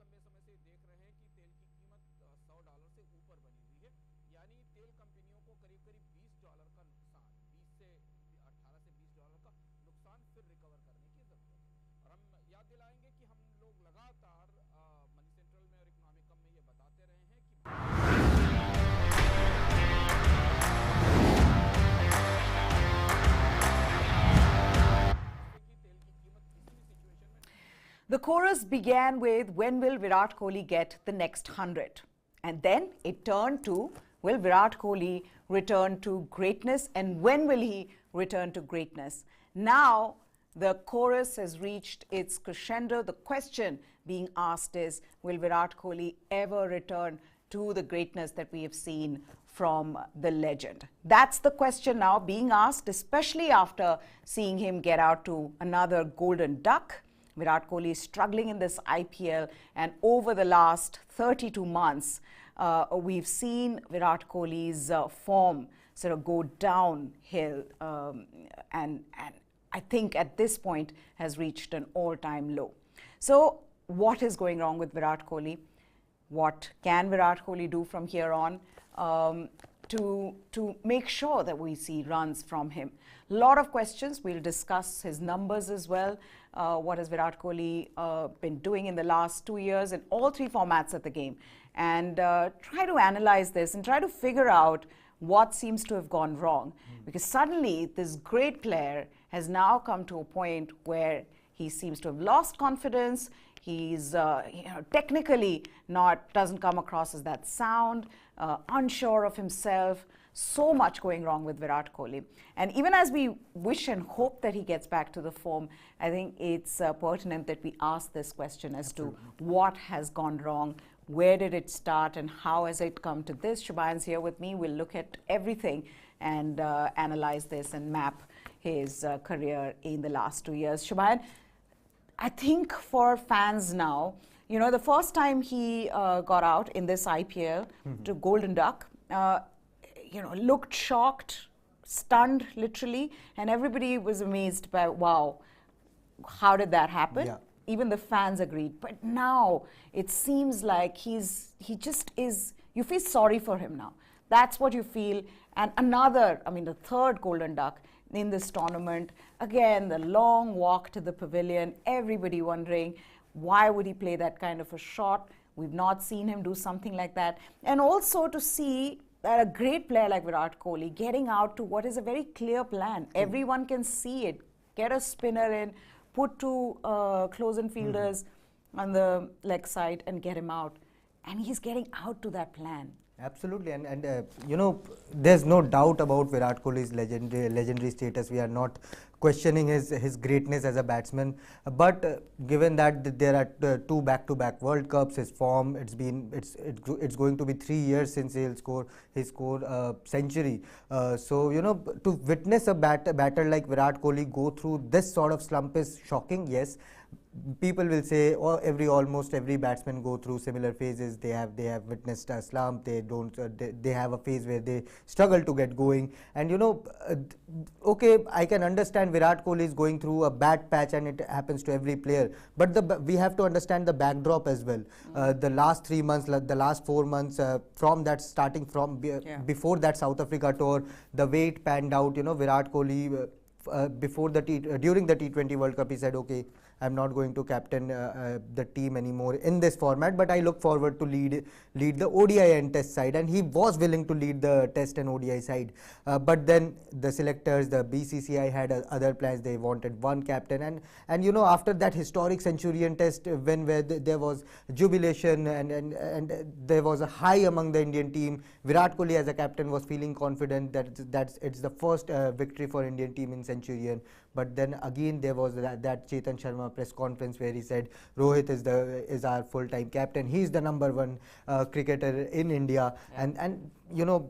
लंबे समय से देख रहे हैं कि तेल की कीमत $100 से ऊपर बनी हुई है, यानी तेल कंपनियों को करीब करीब $20 का नुकसान, 18 से $20 का नुकसान फिर रिकवर करने की जरूरत है। और हम याद दिलाएंगे कि हम लोग लगातार मनी सेंट्रल में और इकोनॉमिक कम में ये बताते रहे हैं कि The chorus began with, when will Virat Kohli get the next 100? And then it turned to, will Virat Kohli return to greatness, and when will he return to greatness? Now the chorus has reached its crescendo. The question being asked is, will Virat Kohli ever return to the greatness that we have seen from the legend? That's the question now being asked, especially after seeing him get out to another golden duck. Virat Kohli is struggling in this IPL, and over the last 32 months, we've seen Virat Kohli's form sort of go downhill, and I think at this point has reached an all-time low. So what is going wrong with Virat Kohli? What can Virat Kohli do from here on to make sure that we see runs from him? A lot of questions. We'll discuss his numbers as well. What has Virat Kohli been doing in the last 2 years in all three formats of the game, and try to analyze this and try to figure out what seems to have gone wrong. Because suddenly this great player has now come to a point where he seems to have lost confidence. He's technically doesn't come across as that sound, unsure of himself. So much going wrong with Virat Kohli. And even as we wish and hope that he gets back to the form, I think it's pertinent that we ask this question as to what has gone wrong, where did it start, and how has it come to this. Shubhayan's here with me. We'll look at everything and analyze this and map his career in the last 2 years. Shubhayan, I think for fans now, you know, the first time he got out in this IPL to Golden Duck, you know, looked shocked, stunned literally, and everybody was amazed by, wow, how did that happen? Yeah. Even the fans agreed. But now it seems like he just is, you feel sorry for him now. That's what you feel. And another, I mean, the third Golden Duck in this tournament. Again, the long walk to the pavilion, everybody wondering, why would he play that kind of a shot? We've not seen him do something like that. And also to see that a great player like Virat Kohli getting out to what is a very clear plan. Everyone can see it. Get a spinner in, put two close-in fielders on the leg side and get him out. And he's getting out to that plan. Absolutely, and you know, there's no doubt about Virat Kohli's legendary status. We are not questioning his greatness as a batsman, but given that there are two back-to-back World Cups, his form, it's going to be 3 years since he scored a century. So you know, to witness a batter like Virat Kohli go through this sort of slump is shocking. Yes. People will say, oh, almost every batsman go through similar phases. They have witnessed a slump. They have a phase where they struggle to get going. And you know, okay, I can understand Virat Kohli is going through a bad patch, and it happens to every player. But we have to understand the backdrop as well. The last 3 months, the last 4 months, starting from before that South Africa tour, the way it panned out. You know, Virat Kohli during the T20 World Cup, he said, okay, I'm not going to captain the team anymore in this format, but I look forward to lead the ODI and Test side, and he was willing to lead the Test and ODI side. But then the selectors, the BCCI had other plans. They wanted one captain, and you know, after that historic Centurion Test where there was jubilation and there was a high among the Indian team, Virat Kohli as a captain was feeling confident that it's the first victory for Indian team in Centurion. But then again there was that Chetan Sharma press conference where he said Rohit is our full-time captain. He's the #1 cricketer in India. And you know,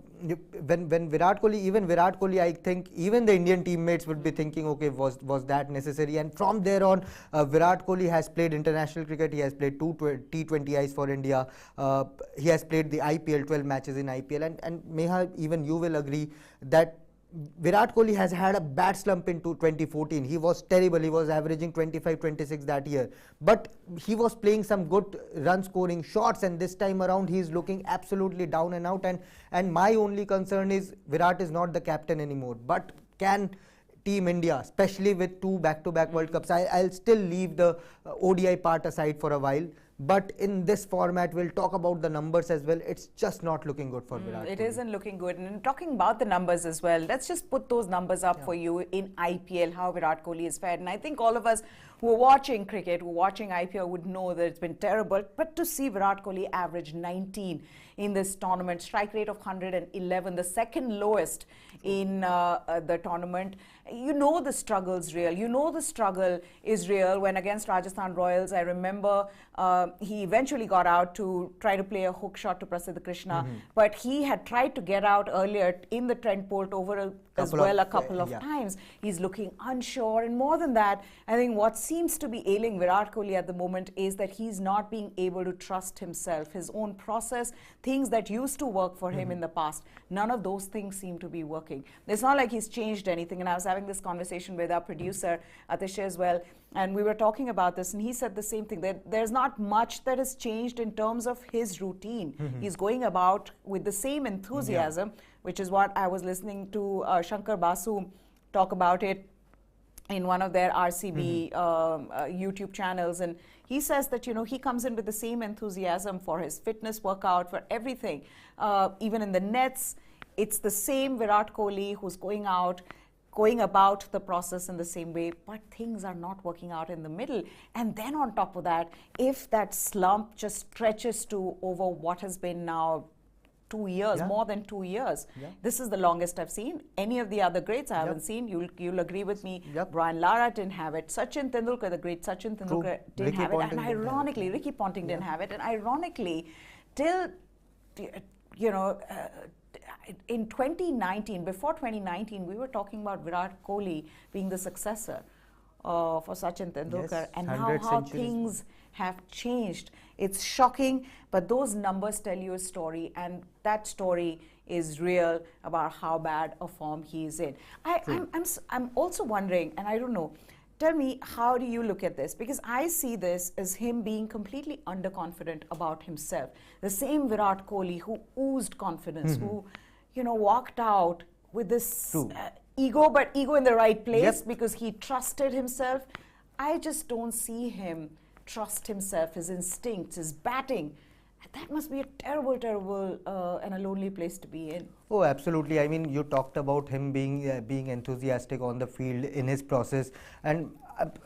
when Virat Kohli, I think even the Indian teammates would be thinking, okay, was that necessary? And from there on, Virat Kohli has played international cricket. He has played 2 T20Is for India. He has played the IPL, 12 matches in IPL. And Meha, even you will agree that Virat Kohli has had a bad slump in 2014. He was terrible. He was averaging 25, 26 that year. But he was playing some good run scoring shots, and this time around he is looking absolutely down and out. And my only concern is Virat is not the captain anymore. But can Team India, especially with 2 back-to-back World Cups, I'll still leave the ODI part aside for a while. But in this format, we'll talk about the numbers as well. It's just not looking good for Virat Kohli. It isn't looking good. And talking about the numbers as well, let's just put those numbers up for you in IPL, how Virat Kohli is fared. And I think all of us who are watching cricket, who are watching IPL would know that it's been terrible. But to see Virat Kohli average 19 in this tournament, strike rate of 111, the second lowest in the tournament, you know the struggle's real. You know the struggle is real. When against Rajasthan Royals, I remember he eventually got out to try to play a hook shot to Prasidh Krishna, but he had tried to get out earlier in the Trent Bolt over a couple of times. He's looking unsure, and more than that, I think what seems to be ailing Virat Kohli at the moment is that he's not being able to trust himself, his own process, things that used to work for him in the past. None of those things seem to be working. It's not like he's changed anything, and I was having this conversation with our producer Atish as well, and we were talking about this, and he said the same thing, that there's not much that has changed in terms of his routine. He's going about with the same enthusiasm, which is what I was listening to Shankar Basu talk about it in one of their RCB YouTube channels, and he says that, you know, he comes in with the same enthusiasm for his fitness workout, for everything, even in the nets. It's the same Virat Kohli who's going about the process in the same way, but things are not working out in the middle. And then on top of that, if that slump just stretches to over what has been now 2 years, more than 2 years. This is the longest I've seen. Any of the other greats I haven't seen. You'll agree with me. Brian Lara didn't have it. Sachin Tendulkar, the great Sachin Tendulkar, didn't have it. And ironically, Ricky Ponting didn't have it. And ironically, till, you know, in 2019, before 2019, we were talking about Virat Kohli being the successor for Sachin Tendulkar, and now how things have changed. It's shocking, but those numbers tell you a story, and that story is real about how bad a form he is in. I'm also wondering, and I don't know, tell me, how do you look at this? Because I see this as him being completely underconfident about himself. The same Virat Kohli who oozed confidence, who, you know, walked out with this ego, but ego in the right place because he trusted himself. I just don't see him trust himself, his instincts, his batting. That must be a terrible, terrible and a lonely place to be in. Oh, absolutely. I mean, you talked about him being enthusiastic on the field in his process, and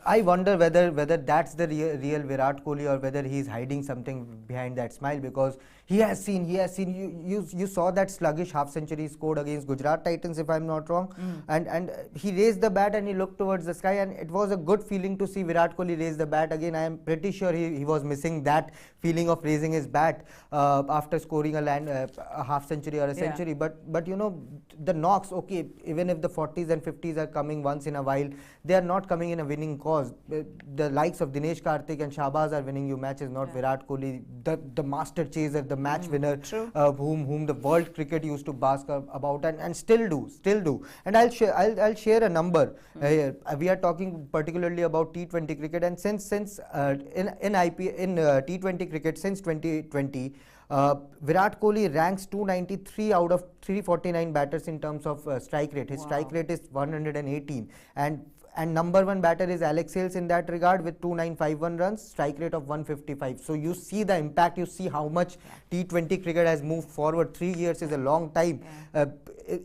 I wonder whether that's the real Virat Kohli, or whether he's hiding something behind that smile, because he has seen you saw that sluggish half century scored against Gujarat Titans, if I'm not wrong, and he raised the bat and he looked towards the sky, and it was a good feeling to see Virat Kohli raise the bat again. I am pretty sure he was missing that feeling of raising his bat after scoring a half century or a century. But you know, the knocks, okay, even if the 40s and 50s are coming once in a while, they are not coming in a winning cause. The likes of Dinesh Karthik and Shahbaz are winning you matches, not Virat Kohli, the master chaser, the match winner, whom the world cricket used to bask about, and still do. And I'll share a number. We are talking particularly about T20 cricket, and since in T20 cricket since 2020, Virat Kohli ranks 293 out of 349 batters in terms of strike rate. His strike rate is 118, and number one batter is Alex Hales in that regard with 2951 runs, strike rate of 155. So you see the impact, you see how much T20 cricket has moved forward. 3 years is a long time.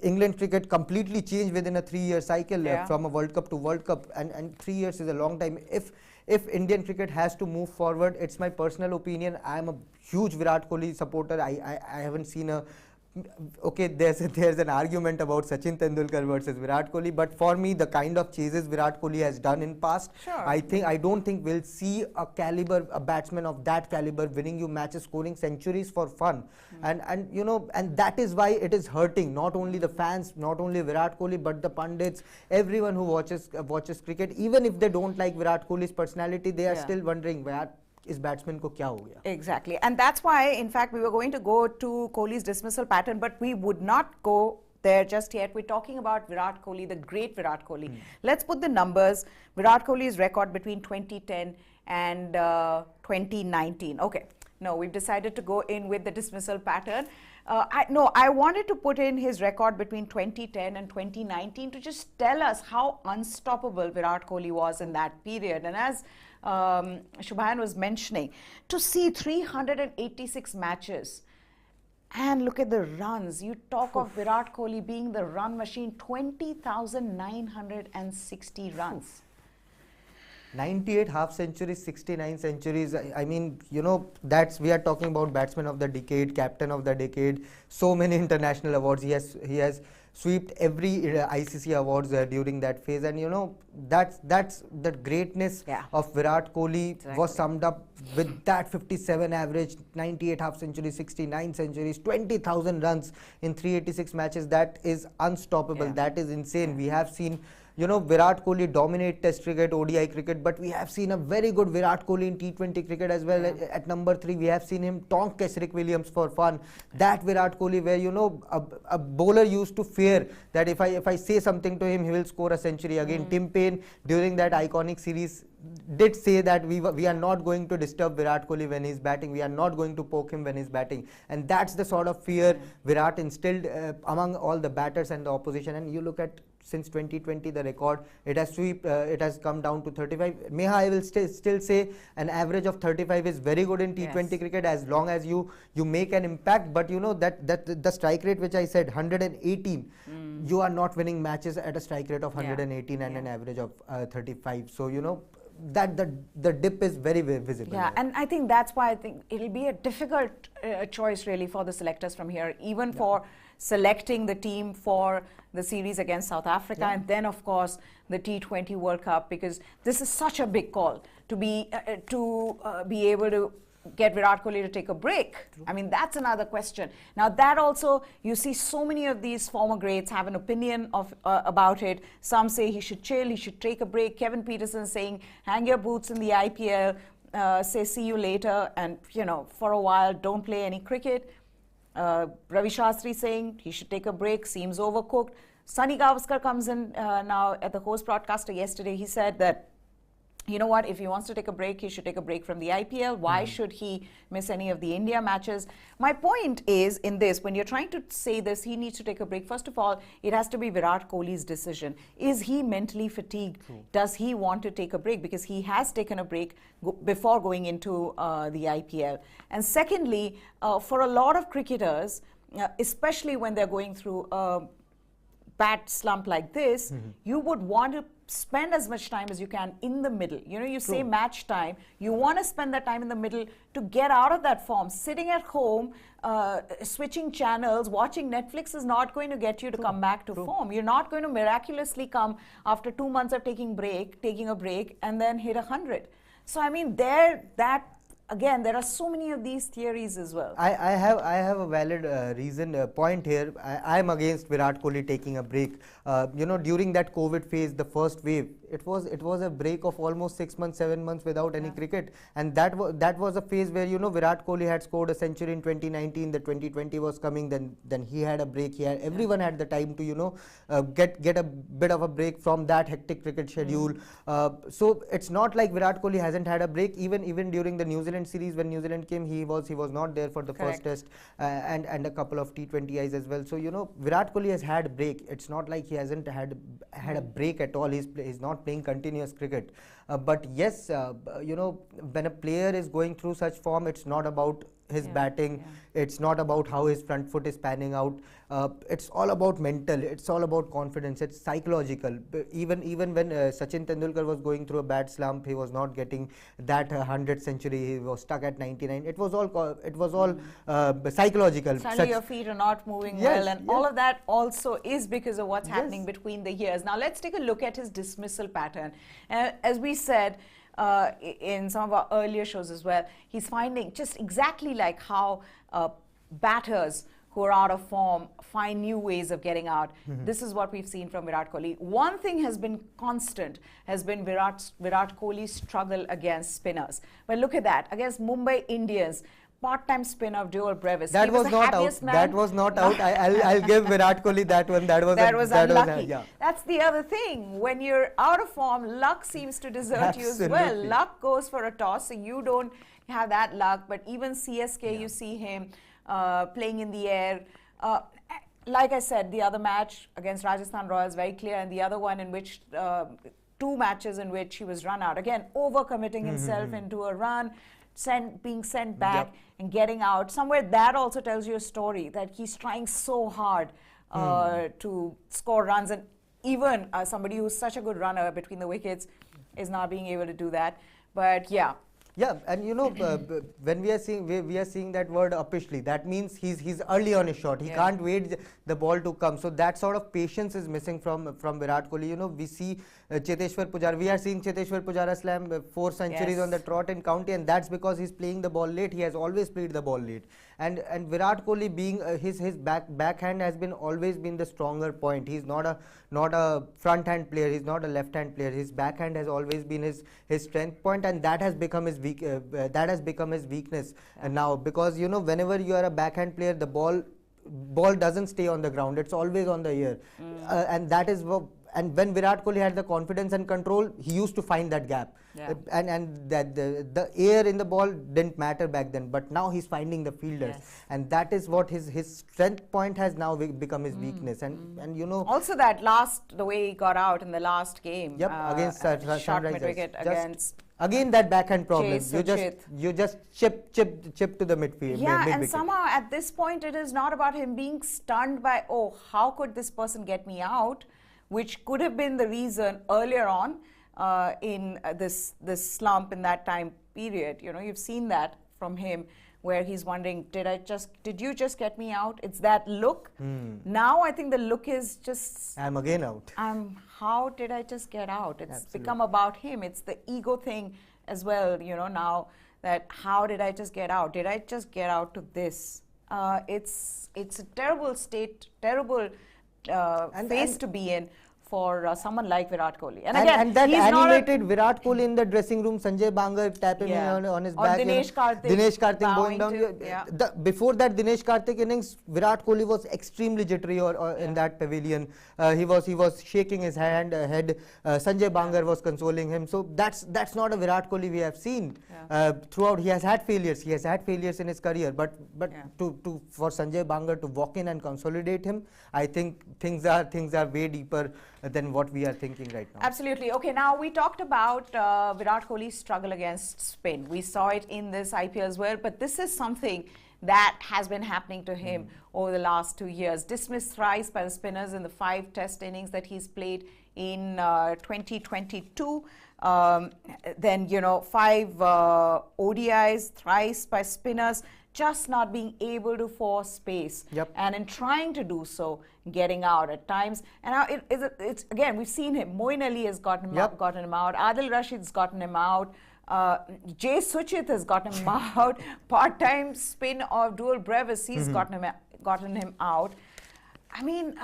England cricket completely changed within a 3-year cycle from a World Cup to World Cup, and 3 years is a long time. If Indian cricket has to move forward, it's my personal opinion. I am a huge Virat Kohli supporter. I haven't seen a okay, there's an argument about Sachin Tendulkar versus Virat Kohli, but for me, the kind of chases Virat Kohli has done in past, I don't think we'll see a batsman of that caliber winning you matches, scoring centuries for fun, and you know, and that is why it is hurting not only the fans, not only Virat Kohli, but the pundits, everyone who watches cricket. Even if they don't like Virat Kohli's personality, they are still wondering, इस batsman को क्या हो गया? Exactly, and that's why, in fact, we were going to go to Kohli's dismissal pattern, but we would not go there just yet. We're talking about Virat Kohli, the great Virat Kohli. Let's put the numbers. Virat Kohli's record between 2010 and 2019. Okay, no, we've decided to go in with the dismissal pattern. I wanted to put in his record between 2010 and 2019 to just tell us how unstoppable Virat Kohli was in that period. And as Shubhayan was mentioning, to see 386 matches and look at the runs. You talk of Virat Kohli being the run machine, 20,960 runs. 98 half centuries, 69 centuries. I mean, we are talking about batsman of the decade, captain of the decade, so many international awards. He has swept every ICC awards during that phase, and that's the greatness of Virat Kohli was summed up with that 57 average, 98 half centuries, 69 centuries, 20,000 runs in 386 matches. That is unstoppable. That is insane. We have seen Virat Kohli dominate Test cricket, ODI cricket, but we have seen a very good Virat Kohli in T20 cricket as well. At number 3, we have seen him tonk Kesrick Williams for fun. That Virat Kohli where, a bowler used to fear that if I say something to him, he will score a century again. Tim Payne, during that iconic series, did say that we are not going to disturb Virat Kohli when he's batting. We are not going to poke him when he's batting. And that's the sort of fear Virat instilled among all the batters and the opposition. And you look at since 2020, the record, it has come down to 35. Meha, I will still say an average of 35 is very good in T20 cricket as long as you make an impact. But that the strike rate which I said, 118, you are not winning matches at a strike rate of 118 and an average of 35. So that the dip is very, very visible. Yeah, and I think that's why I think it'll be a difficult choice really for the selectors from here, even for selecting the team for the series against South Africa and then of course the T20 World Cup, because this is such a big call to be able to get Virat Kohli to take a break. I mean, that's another question. Now that also, you see so many of these former greats have an opinion of about it. Some say he should chill, he should take a break. Kevin Peterson saying, hang your boots in the IPL, say see you later, and for a while don't play any cricket. Ravi Shastri saying he should take a break, seems overcooked. Sunny Gavaskar comes in now at the host broadcaster yesterday. He said that, you know what, if he wants to take a break, he should take a break from the IPL. Why should he miss any of the India matches? My point is, in this, when you're trying to say this, he needs to take a break. First of all, it has to be Virat Kohli's decision. Is he mentally fatigued? Does he want to take a break? Because he has taken a break before going into the IPL. And secondly, for a lot of cricketers, especially when they're going through a bad slump like this, you would want to spend as much time as you can in the middle. You say match time, you want to spend that time in the middle to get out of that form. Sitting at home, switching channels, watching Netflix is not going to get you to come back to form. You're not going to miraculously come after 2 months of taking a break and then hit 100. So I mean, again, there are so many of these theories as well. I have a valid point here. I am against Virat Kohli taking a break. During that COVID phase, the first wave, it was a break of almost 6 months, 7 months without any cricket, and that was a phase where Virat Kohli had scored a century in 2019. The 2020 was coming. Then he had a break. Everyone had the time to get a bit of a break from that hectic cricket schedule. So it's not like Virat Kohli hasn't had a break. Even during the New Zealand series, when New Zealand came, he was not there for the first test and a couple of T20Is as well. So Virat Kohli has had a break. It's not like he hasn't had a break at all. He's not playing continuous cricket. But yes, when a player is going through such form, it's not about his batting, it's not about how his front foot is panning out. It's all about mental, it's all about confidence, it's psychological. Even when Sachin Tendulkar was going through a bad slump, he was not getting that 100th century, he was stuck at 99. It was all psychological. Suddenly your feet are not moving well, and all of that also is because of what's happening between the years. Now let's take a look at his dismissal pattern. As we said in some of our earlier shows as well, he's finding just exactly like how batters who are out of form find new ways of getting out. This is what we've seen from Virat Kohli. One thing has been constant, has been Virat Kohli's struggle against spinners. Well, look at that. Against Mumbai Indians, part-time spinner of Joel Brevis. That was not out. That was not out. I'll give Virat Kohli that one. That was unlucky. Yeah. That's the other thing. When you're out of form, luck seems to desert you as well. Luck goes for a toss, so you don't have that luck. But even CSK, you see him playing in the air. Like I said, the other match against Rajasthan Royals, very clear, and the other one in which 2 matches in which he was run out. Again, overcommitting himself into a run, being sent back and getting out. Somewhere that also tells you a story that he's trying so hard to score runs, and even somebody who's such a good runner between the wickets is not being able to do that. But yeah. Yeah, and when we are seeing that word uppishly, that means he's early on his shot. He can't wait the ball to come. So that sort of patience is missing from Virat Kohli. We see Cheteshwar Pujara. We are seeing Cheteshwar Pujara slam 4 centuries on the trot in county, and that's because he's playing the ball late. He has always played the ball late. And Virat Kohli being his backhand has always been the stronger point. He's not a front hand player. He's not a left hand player. His backhand has always been his strength point, and that has become his weakness now, because whenever you are a backhand player, the ball doesn't stay on the ground. It's always on the air, and that is what. And when Virat Kohli had the confidence and control, he used to find that gap. And that the air in the ball didn't matter back then, but now he's finding the fielders, and that is what his strength point has now become his weakness. And also that the way he got out in the last game against shot mid-wicket against again that backhand problem. Suchit. You just chip to the midfield. And somehow at this point it is not about him being stunned by, oh, how could this person get me out, which could have been the reason earlier on in this slump in that time period. You've seen that from him, where he's wondering, did you just get me out? It's that look. Now I think the look is just, I'm again out. How did I just get out? It's become about him. It's the ego thing as well, now, that how did I just get out? Did I just get out to this? It's a terrible state, terrible phase to be in for someone like Virat Kohli. And again, and that animated Virat Kohli in the dressing room, Sanjay Bangar tapping on his back. Dinesh Karthik going down. Before that Dinesh Karthik innings, Virat Kohli was extremely jittery in that pavilion. He was shaking his head. Sanjay Bangar was consoling him. So that's not a Virat Kohli we have seen. Throughout, he has had failures. He has had failures in his career. But for Sanjay Bangar to walk in and consolidate him, I think things are way deeper than what we are thinking right now. Absolutely. Okay, now we talked about Virat Kohli's struggle against spin. We saw it in this IPL as well, but this is something that has been happening to him over the last 2 years. Dismissed thrice by the spinners in the 5 test innings that he's played in 2022. Then, 5 ODIs, thrice by spinners, just not being able to force space. And in trying to do so, getting out at times. And now it's again, we've seen him. Moeen Ali has gotten him out. Adil Rashid's gotten him out. Jay Suchit has gotten him out. Part-time spin of Joel Brevis, he's gotten him out. I mean,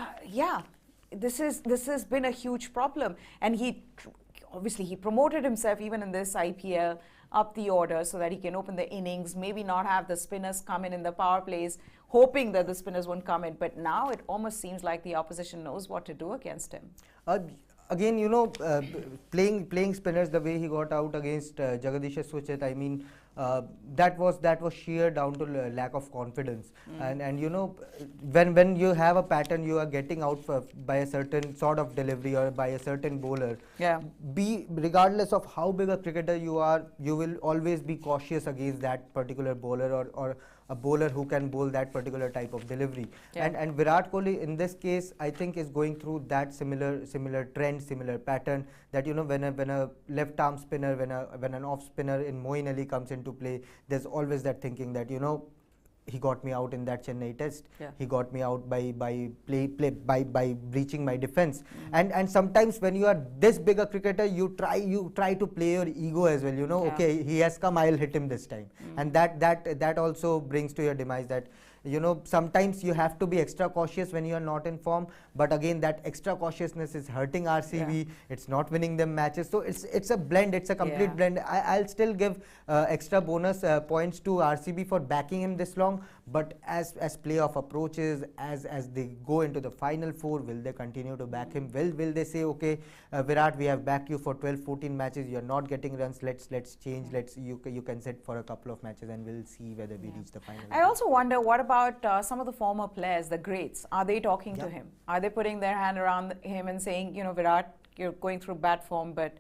this has been a huge problem. And obviously he promoted himself even in this IPL up the order so that he can open the innings, maybe not have the spinners come in the power plays, hoping that the spinners won't come in. But now it almost seems like the opposition knows what to do against him. Again, playing spinners the way he got out against Jagadish Suchit, I mean, that was sheer down to lack of confidence. And when you have a pattern, you are getting out by a certain sort of delivery or by a certain bowler. Regardless of how big a cricketer you are, you will always be cautious against that particular bowler or a bowler who can bowl that particular type of delivery. And Virat Kohli in this case, I think, is going through that similar trend, similar pattern, that when a left arm spinner, when an off spinner in Moeen Ali comes into play, there's always that thinking that he got me out in that Chennai test. He got me out by breaching my defense. And sometimes when you are this big a cricketer, you try to play your ego as well. Okay, he has come, I'll hit him this time. And that also brings to your demise that sometimes you have to be extra cautious when you are not in form, but again that extra cautiousness is hurting RCB. It's not winning them matches, so it's a blend, it's a complete blend. I'll still give extra bonus points to RCB for backing him this long, but as playoff approaches, as they go into the final four, will they continue to back him? Will they say, okay, Virat, we have backed you for 12-14 matches, you're not getting runs, let's change, you can sit for a couple of matches and we'll see whether we reach the final. I also wonder, what about some of the former players, the greats? Are they talking to him? Are they putting their hand around him and saying, Virat, you're going through bad form, but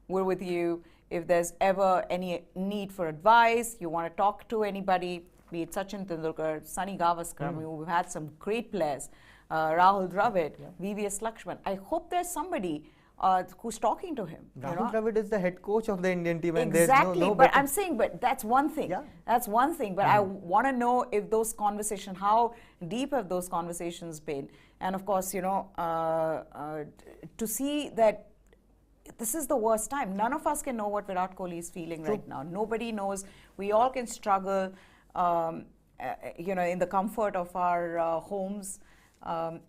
we're with you. If there's ever any need for advice, you want to talk to anybody, be it Sachin Tendulkar, Sunny Gavaskar, we've had some great players, Rahul Dravid, VVS Lakshman. I hope there's somebody who's talking to him. Rahul Dravid is the head coach of the Indian team. Exactly, and there's but I'm saying, that's one thing. Yeah. That's one thing, but I want to know if those conversations, how deep have those conversations been? And of course, to see that this is the worst time. None of us can know what Virat Kohli is feeling right now. Nobody knows. We all can struggle, in the comfort of our homes,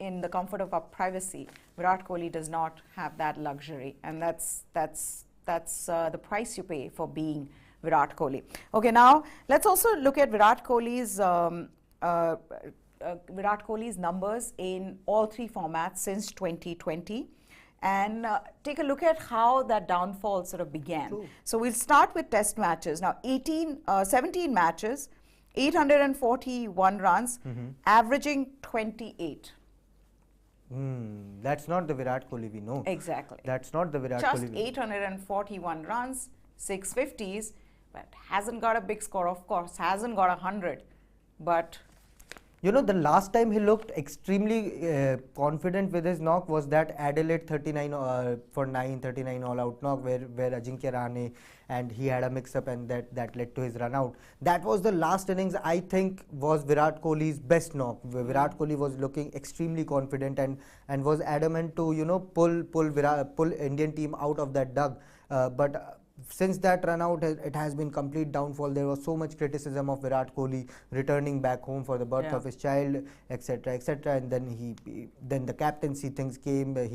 in the comfort of our privacy. Virat Kohli does not have that luxury, and that's the price you pay for being Virat Kohli. Okay, now let's also look at Virat Kohli's numbers in all three formats since 2020. And take a look at how that downfall sort of began. So we'll start with test matches. Now 17 matches, 841 runs, averaging 28. That's not the Virat Kohli we know. Exactly. That's not the Virat Just Kohli. Just 841 runs, 650s, but hasn't got a big score, of course, hasn't got 100, but the last time he looked extremely confident with his knock was that Adelaide 39 for 9, 39 all-out knock where Ajinkya Rahane and he had a mix-up and that led to his run-out. That was the last innings I think was Virat Kohli's best knock. Virat Kohli was looking extremely confident and was adamant to pull Indian team out of that dug. But since that run out, it has been complete downfall. There was so much criticism of Virat Kohli returning back home for the birth of his child, etc., etc. And then the captaincy things came. They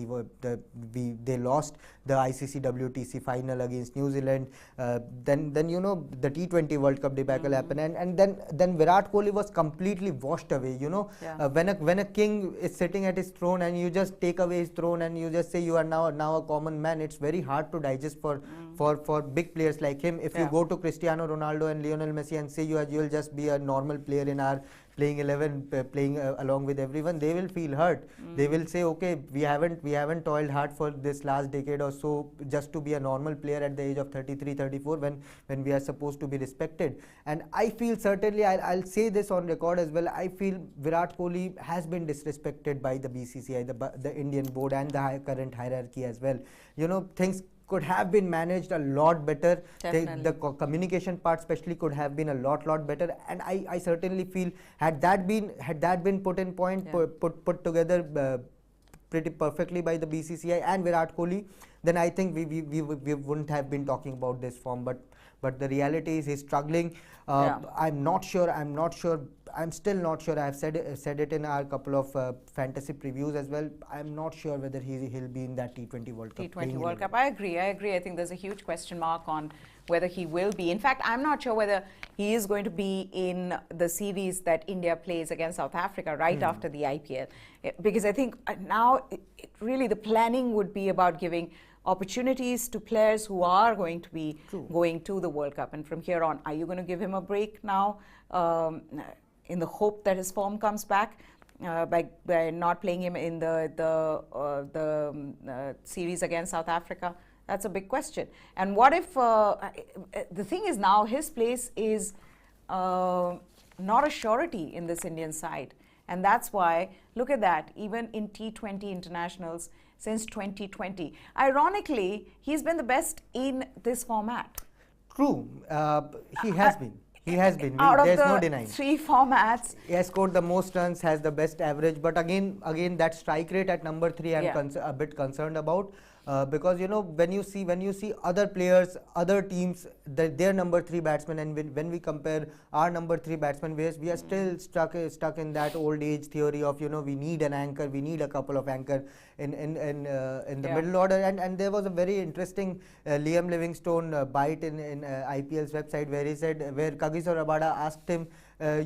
lost the ICC WTC final against New Zealand. Then the T20 World Cup debacle happened, and then Virat Kohli was completely washed away. When a king is sitting at his throne and you just take away his throne and you just say you are now a common man, it's very hard to digest for big players like him. If you go to Cristiano Ronaldo and Lionel Messi and say you'll just be a normal player in our playing 11, playing along with everyone, they will feel hurt. They will say, okay, we haven't toiled hard for this last decade or so just to be a normal player at the age of 33, 34 when we are supposed to be respected. And I feel certainly, I'll say this on record as well, I feel Virat Kohli has been disrespected by the BCCI, the Indian board and the current hierarchy as well. Things could have been managed a lot better. The communication part especially could have been a lot better, and I certainly feel had that been put in point, put together pretty perfectly by the BCCI and Virat Kohli, then I think we wouldn't have been talking about this form. But the reality is he's struggling. I'm still not sure. I have said it in our couple of fantasy previews as well. I'm not sure whether he'll be in that T20 World Cup. T20 World Cup. I agree. I think there's a huge question mark on whether he will be. In fact, I'm not sure whether he is going to be in the series that India plays against South Africa right after the IPL. Because I think now really the planning would be about giving opportunities to players who are going to be going to the World Cup. And from here on, are you going to give him a break now in the hope that his form comes back by not playing him in the series against South Africa? That's a big question. And what if the thing is now his place is not a surety in this Indian side. And that's why, look at that, even in T20 internationals since 2020. Ironically, he's been the best in this format. True. He has been. He has been. There's no denying. 3 formats. He has scored the most runs, has the best average. But again, that strike rate at number 3, I'm a bit concerned about. because when you see other players, other teams, their number 3 batsmen, and when we compare our number 3 batsmen, we are still stuck in that old age theory of we need an anchor, we need a couple of anchor in the middle order. And there was a very interesting Liam Livingstone bite in IPL's website where he said, where Kagiso Rabada asked him,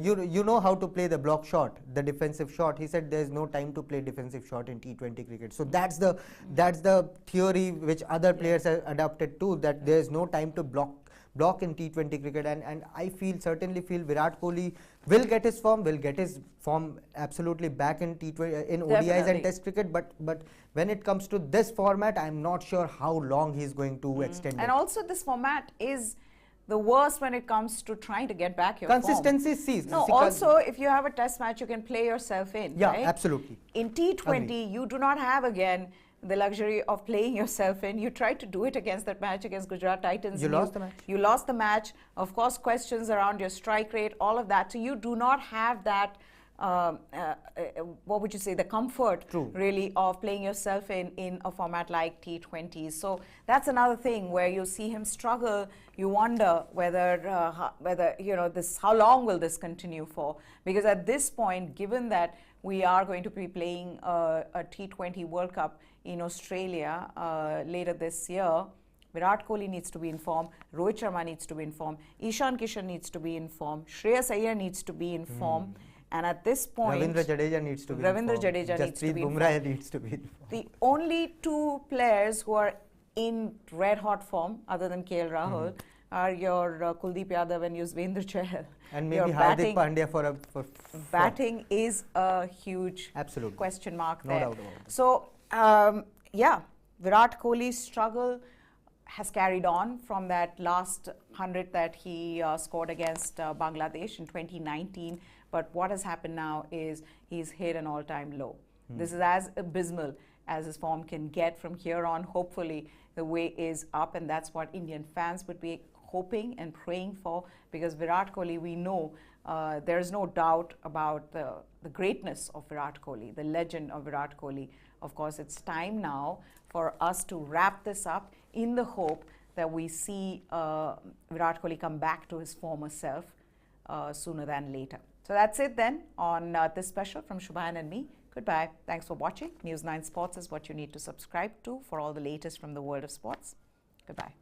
you know how to play the block shot, the defensive shot. He said there's no time to play defensive shot in T20 cricket. So that's the theory which other players have adopted too, that there's no time to block in T20 cricket. And I certainly feel Virat Kohli will get his form absolutely back in T20 in ODIs and Test cricket. But when it comes to this format, I'm not sure how long he's going to extend it. And also this format is the worst when it comes to trying to get back your consistency form. sees. No, also if you have a test match, you can play yourself in. Yeah, right? absolutely. In T20, you do not have again the luxury of playing yourself in. You tried to do it against that match against Gujarat Titans. You lost the match. You lost the match. Of course, questions around your strike rate, all of that. So you do not have that, what would you say, the comfort really of playing yourself in a format like T20. So that's another thing where you see him struggle. You wonder whether how long will this continue for? Because at this point, given that we are going to be playing a T20 World Cup in Australia later this year, Virat Kohli needs to be informed, Rohit Sharma needs to be informed, Ishan Kishan needs to be informed, Shreyas Iyer needs to be informed. And at this point, Ravindra Jadeja needs to be informed. Jasprit Bumrah needs to be informed. The only 2 players who are in red hot form, other than KL Rahul, are your Kuldeep Yadav and Yuzvendra Chahal. And maybe Hardik Pandya for batting is a huge question mark there. No doubt about it. So, Virat Kohli's struggle has carried on from that last 100 that he scored against Bangladesh in 2019. But what has happened now is he's hit an all-time low. This is as abysmal as his form can get from here on. Hopefully, the way is up, and that's what Indian fans would be hoping and praying for, because Virat Kohli, we know there is no doubt about the greatness of Virat Kohli, the legend of Virat Kohli. Of course, it's time now for us to wrap this up in the hope that we see Virat Kohli come back to his former self sooner than later. So that's it then on this special from Shubhan and me. Goodbye. Thanks for watching. News9 Sports is what you need to subscribe to for all the latest from the world of sports. Goodbye.